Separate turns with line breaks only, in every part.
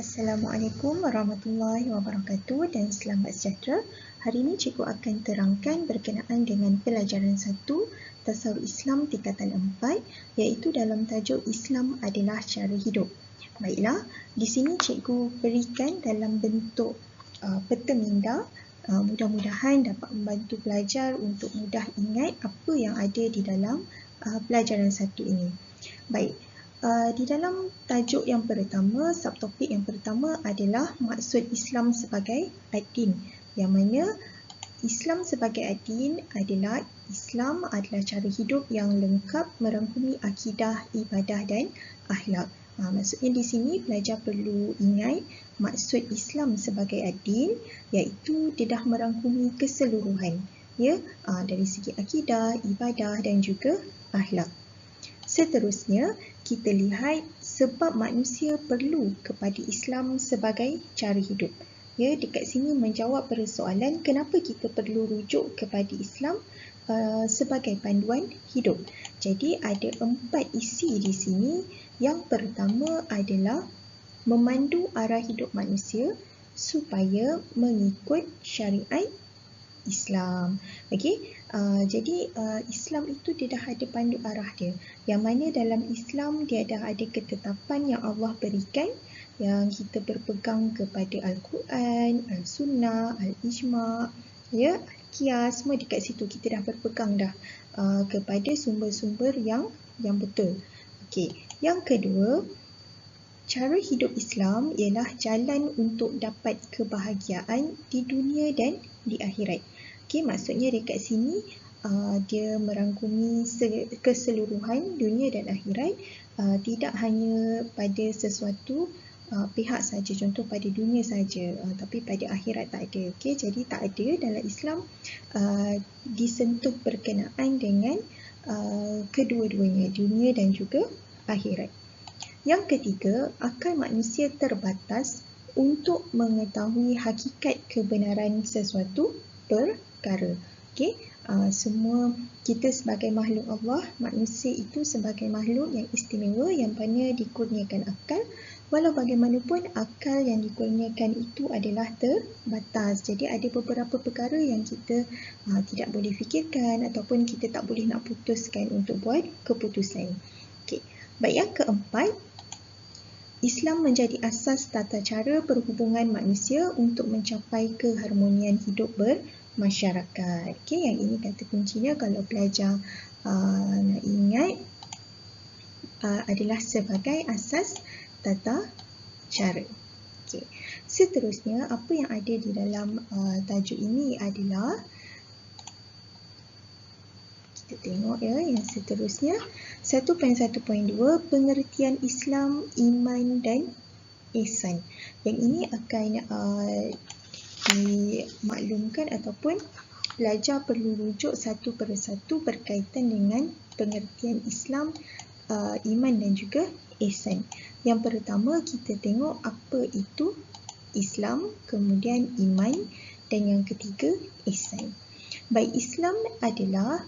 Assalamualaikum warahmatullahi wabarakatuh dan selamat sejahtera. Hari ini cikgu akan terangkan berkenaan dengan pelajaran 1 Tasawuf Islam tingkatan 4 iaitu dalam tajuk Islam adalah cara hidup. Baiklah, di sini cikgu berikan dalam bentuk peta minda. Mudah-mudahan dapat membantu pelajar untuk mudah ingat apa yang ada di dalam pelajaran 1 ini. Baik. Di dalam tajuk yang pertama, subtopik yang pertama adalah maksud Islam sebagai ad-din, yang mana Islam sebagai ad-din adalah Islam adalah cara hidup yang lengkap merangkumi akidah, ibadah dan akhlak. Maksudnya di sini pelajar perlu ingat maksud Islam sebagai ad-din iaitu dia dah merangkumi keseluruhan, ya, dari segi akidah, ibadah dan juga akhlak. Seterusnya, kita lihat sebab manusia perlu kepada Islam sebagai cara hidup. Ya, dekat sini menjawab persoalan kenapa kita perlu rujuk kepada Islam sebagai panduan hidup. Jadi ada 4 isi di sini. Yang pertama adalah memandu arah hidup manusia supaya mengikut syariat Islam. Okey, jadi Islam itu dia dah ada pandu arah dia. Yang mana dalam Islam dia dah ada ketetapan yang Allah berikan yang kita berpegang kepada Al-Quran, Al-Sunnah, Al-Ijma', ya, Al-Qiyas, semua dekat situ kita dah berpegang dah kepada sumber-sumber yang betul. Okey, yang kedua, cara hidup Islam ialah jalan untuk dapat kebahagiaan di dunia dan di akhirat. Okey, maksudnya dekat sini dia merangkumi keseluruhan dunia dan akhirat, tidak hanya pada sesuatu pihak saja, contoh pada dunia saja, tapi pada akhirat tak ada. Okey, jadi tak ada dalam Islam disentuh berkenaan dengan kedua-duanya, dunia dan juga akhirat. Yang ketiga, akal manusia terbatas untuk mengetahui hakikat kebenaran sesuatu perkara. Okey, semua kita sebagai makhluk Allah, manusia itu sebagai makhluk yang istimewa yang mana dikurniakan akal. Walau bagaimanapun akal yang dikurniakan itu adalah terbatas. Jadi ada beberapa perkara yang kita tidak boleh fikirkan ataupun kita tak boleh nak putuskan untuk buat keputusan. Okey, baik, yang keempat, Islam menjadi asas tata cara perhubungan manusia untuk mencapai keharmonian hidup bermasyarakat. Okey, yang ini kata kuncinya kalau pelajar nak ingat adalah sebagai asas tata cara. Okey, seterusnya apa yang ada di dalam tajuk ini adalah kita tengok ya, yang seterusnya 1.1.2 pengertian Islam, iman dan ihsan. Yang ini akan dimaklumkan ataupun pelajar perlu rujuk satu persatu berkaitan dengan pengertian Islam, iman dan juga ihsan. Yang pertama kita tengok apa itu Islam, kemudian iman dan yang ketiga ihsan. Baik, Islam adalah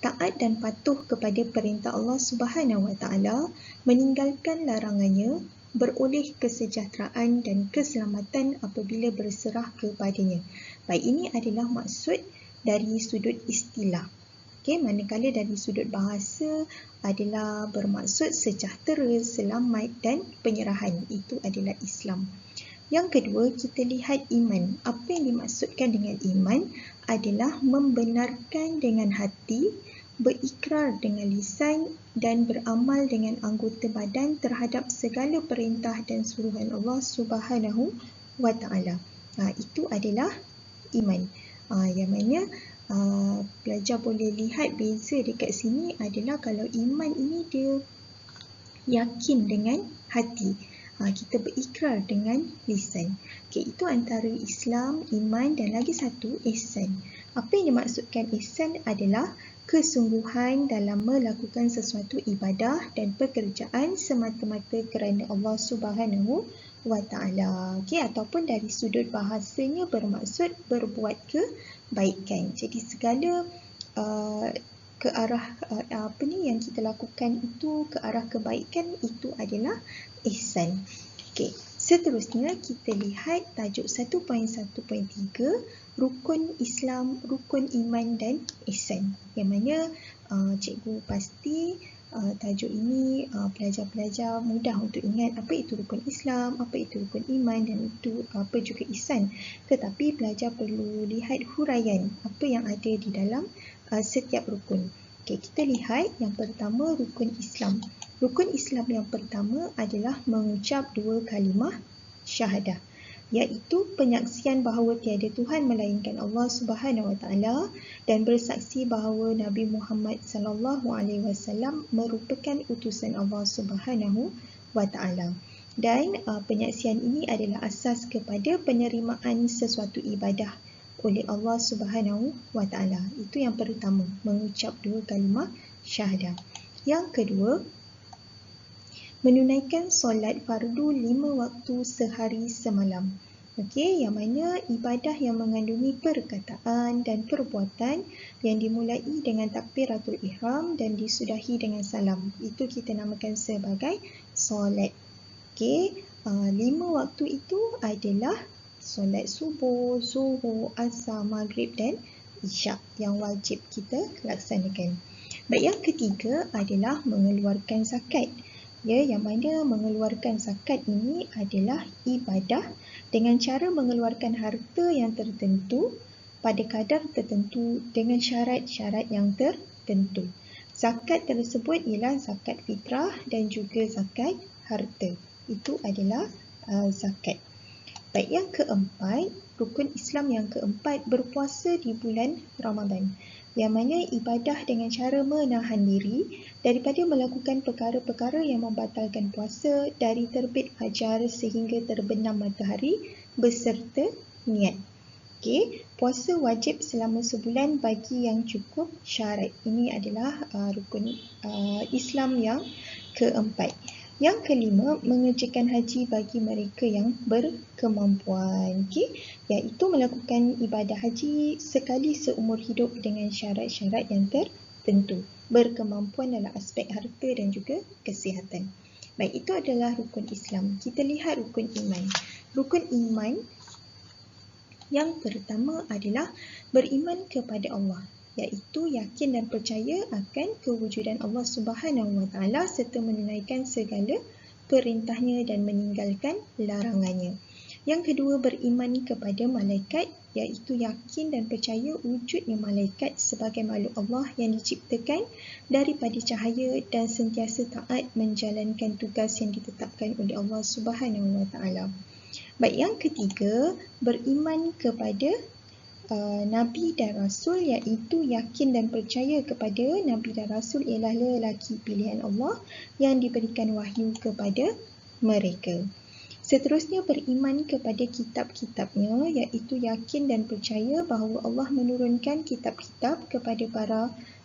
taat dan patuh kepada perintah Allah Subhanahu Wa Taala, meninggalkan larangannya, beroleh kesejahteraan dan keselamatan apabila berserah kepadanya. Baik, ini adalah maksud dari sudut istilah. Okey, manakala dari sudut bahasa adalah bermaksud sejahtera, selamat dan penyerahan. Itu adalah Islam. Yang kedua, kita lihat iman. Apa yang dimaksudkan dengan iman adalah membenarkan dengan hati, berikrar dengan lisan dan beramal dengan anggota badan terhadap segala perintah dan suruhan Allah Subhanahu Wa Taala. Itu adalah iman. Yang mana pelajar boleh lihat beza dekat sini adalah kalau iman ini dia yakin dengan hati, kita berikrar dengan lisan. Okey, itu antara Islam, iman dan lagi satu ihsan. Apa yang dimaksudkan ihsan adalah kesungguhan dalam melakukan sesuatu ibadah dan pekerjaan semata-mata kerana Allah Subhanahu Wa Taala. Okey, ataupun dari sudut bahasanya bermaksud berbuat kebaikan. Jadi segala ke arah yang kita lakukan itu ke arah kebaikan, itu adalah ihsan. Okey, Seterusnya kita lihat tajuk 1.1.3 rukun Islam, rukun iman dan ihsan. Yang mana cikgu pasti tajuk ini pelajar-pelajar mudah untuk ingat apa itu rukun Islam, apa itu rukun iman dan itu apa juga ihsan. Tetapi pelajar perlu lihat huraian apa yang ada di dalam setiap rukun. Okey, kita lihat yang pertama rukun Islam. Rukun Islam yang pertama adalah mengucap 2 kalimah syahadah, iaitu penyaksian bahawa tiada Tuhan melainkan Allah Subhanahu Wa Taala dan bersaksi bahawa Nabi Muhammad sallallahu alaihi wasallam merupakan utusan Allah Subhanahu Wa Taala. Dan penyaksian ini adalah asas kepada penerimaan sesuatu ibadah oleh Allah Subhanahu Wa Taala. Itu yang pertama, mengucap 2 kalimah syahadah. Yang kedua, menunaikan solat fardu 5 waktu sehari semalam. Okey, yang mana ibadah yang mengandungi perkataan dan perbuatan yang dimulai dengan takbiratul ihram dan disudahi dengan salam. Itu kita namakan sebagai solat. Okey, 5 waktu itu adalah solat subuh, zuhur, asar, maghrib dan isyak yang wajib kita laksanakan. Baik, yang ketiga adalah mengeluarkan zakat. Yang mana mengeluarkan zakat ini adalah ibadah dengan cara mengeluarkan harta yang tertentu pada kadar tertentu dengan syarat-syarat yang tertentu. Zakat tersebut ialah zakat fitrah dan juga zakat harta. Itu adalah zakat. Baik, yang keempat, rukun Islam yang keempat, berpuasa di bulan Ramadan. Yang mana ibadah dengan cara menahan diri daripada melakukan perkara-perkara yang membatalkan puasa dari terbit fajar sehingga terbenam matahari beserta niat. Okey, puasa wajib selama sebulan bagi yang cukup syarat. Ini adalah rukun Islam yang keempat. Yang kelima, mengerjakan haji bagi mereka yang berkemampuan. Okey, iaitu melakukan ibadah haji sekali seumur hidup dengan syarat-syarat yang tertentu. Berkemampuan dalam aspek harta dan juga kesihatan. Baik, itu adalah rukun Islam. Kita lihat rukun iman. Rukun iman yang pertama adalah beriman kepada Allah, iaitu yakin dan percaya akan kewujudan Allah Subhanahu Wa Taala serta menunaikan segala perintahnya dan meninggalkan larangannya. Yang kedua, beriman kepada malaikat, iaitu yakin dan percaya wujudnya malaikat sebagai makhluk Allah yang diciptakan daripada cahaya dan sentiasa taat menjalankan tugas yang ditetapkan oleh Allah Subhanahu Wa Taala. Baik, yang ketiga, beriman kepada Nabi dan Rasul, iaitu yakin dan percaya kepada Nabi dan Rasul ialah lelaki pilihan Allah yang diberikan wahyu kepada mereka. Seterusnya, beriman kepada kitab-kitabnya, iaitu yakin dan percaya bahawa Allah menurunkan kitab-kitab kepada para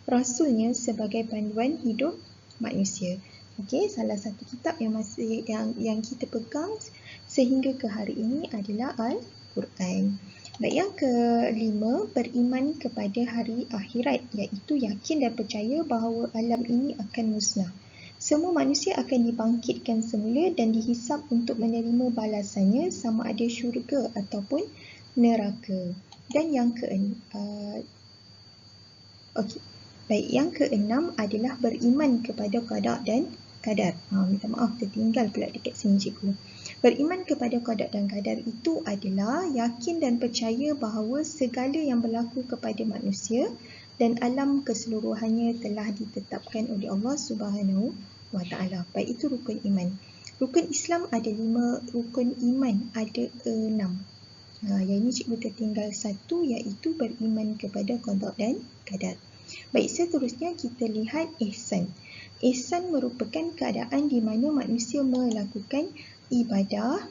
rasulnya sebagai panduan hidup manusia. Okey, salah satu kitab yang kita pegang sehingga ke hari ini adalah Al-Quran. Baik, yang kelima, beriman kepada hari akhirat, iaitu yakin dan percaya bahawa alam ini akan musnah. Semua manusia akan dibangkitkan semula dan dihisap untuk menerima balasannya sama ada syurga ataupun neraka. Dan yang yang keenam adalah beriman kepada qada dan qadar. Minta maaf, tertinggal pula dekat sini cikgu. Beriman kepada qada dan qadar itu adalah yakin dan percaya bahawa segala yang berlaku kepada manusia dan alam keseluruhannya telah ditetapkan oleh Allah Subhanahu Wa Taala. Baik, itu rukun iman. Rukun Islam ada 5, rukun iman ada 6. Yang ini cikgu tertinggal 1, iaitu beriman kepada qada dan qadar. Baik, seterusnya kita lihat ihsan. Ihsan merupakan keadaan di mana manusia melakukan ibadah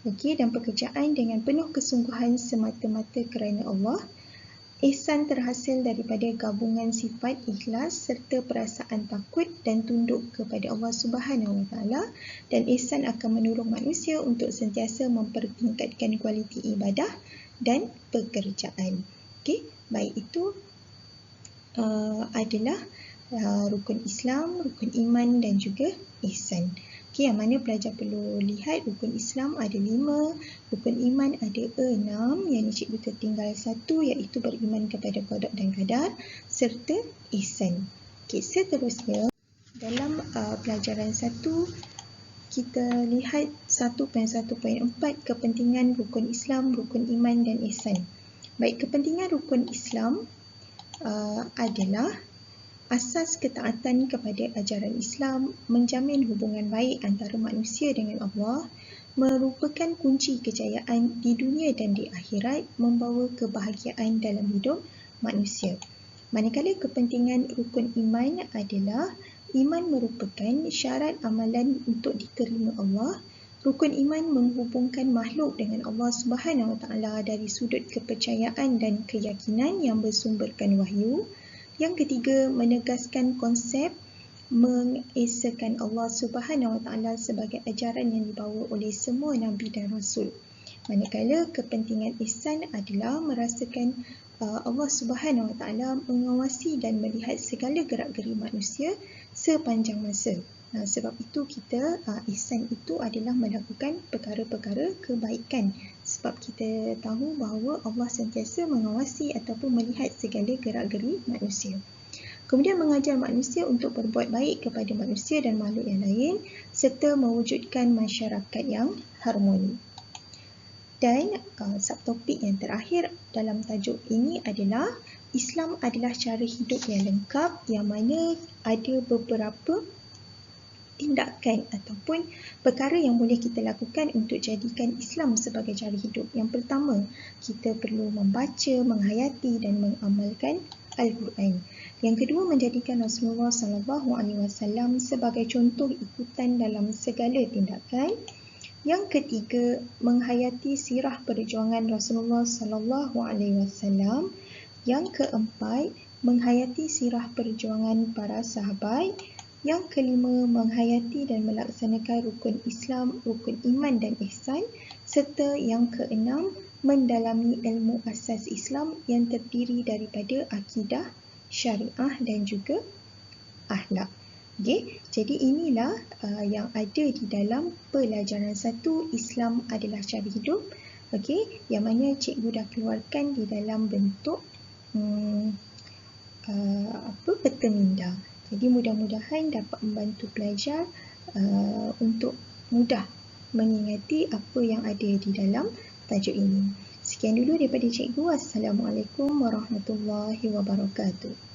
dan pekerjaan dengan penuh kesungguhan semata-mata kerana Allah. Ihsan terhasil daripada gabungan sifat ikhlas serta perasaan takut dan tunduk kepada Allah Subhanahu Wa Taala, dan ihsan akan mendorong manusia untuk sentiasa mempertingkatkan kualiti ibadah dan pekerjaan. Okey, baik, itu adalah rukun Islam, rukun iman dan juga ihsan. Okey, yang mana pelajar perlu lihat rukun Islam ada 5, rukun iman ada 6, yang ni cikgu tertinggal 1 iaitu beriman kepada qada dan qadar serta ihsan. Okey, seterusnya dalam pelajaran 1 kita lihat 1.1.4 kepentingan rukun Islam, rukun iman dan ihsan. Baik, kepentingan rukun Islam adalah asas ketaatan kepada ajaran Islam, menjamin hubungan baik antara manusia dengan Allah, merupakan kunci kejayaan di dunia dan di akhirat, membawa kebahagiaan dalam hidup manusia. Manakala kepentingan rukun iman adalah iman merupakan syarat amalan untuk diterima Allah. Rukun iman menghubungkan makhluk dengan Allah Subhanahu Wa Taala dari sudut kepercayaan dan keyakinan yang bersumberkan wahyu. Yang ketiga, menegaskan konsep mengesakan Allah Subhanahu Wa Taala sebagai ajaran yang dibawa oleh semua nabi dan rasul. Manakala kepentingan ihsan adalah merasakan Allah Subhanahu Wa Taala mengawasi dan melihat segala gerak-geri manusia sepanjang masa. Sebab itu kita ihsan itu adalah melakukan perkara-perkara kebaikan, sebab kita tahu bahawa Allah sentiasa mengawasi ataupun melihat segala gerak-geri manusia. Kemudian mengajar manusia untuk berbuat baik kepada manusia dan makhluk yang lain serta mewujudkan masyarakat yang harmoni. Dan subtopik yang terakhir dalam tajuk ini adalah Islam adalah cara hidup yang lengkap, yang mana ada beberapa tindakan ataupun perkara yang boleh kita lakukan untuk jadikan Islam sebagai cara hidup. Yang pertama, kita perlu membaca, menghayati dan mengamalkan Al-Quran. Yang kedua, menjadikan Rasulullah SAW sebagai contoh ikutan dalam segala tindakan. Yang ketiga, menghayati sirah perjuangan Rasulullah SAW. Yang keempat, menghayati sirah perjuangan para sahabat. Yang kelima, menghayati dan melaksanakan rukun Islam, rukun iman dan ihsan. Serta yang keenam, mendalami ilmu asas Islam yang terdiri daripada akidah, syariah dan juga akhlak. Okay, jadi inilah yang ada di dalam pelajaran 1 Islam adalah cara hidup. Okay, yang mana cikgu dah keluarkan di dalam bentuk peta minda. Jadi mudah-mudahan dapat membantu pelajar untuk mudah mengingati apa yang ada di dalam tajuk ini. Sekian dulu daripada cikgu. Assalamualaikum warahmatullahi wabarakatuh.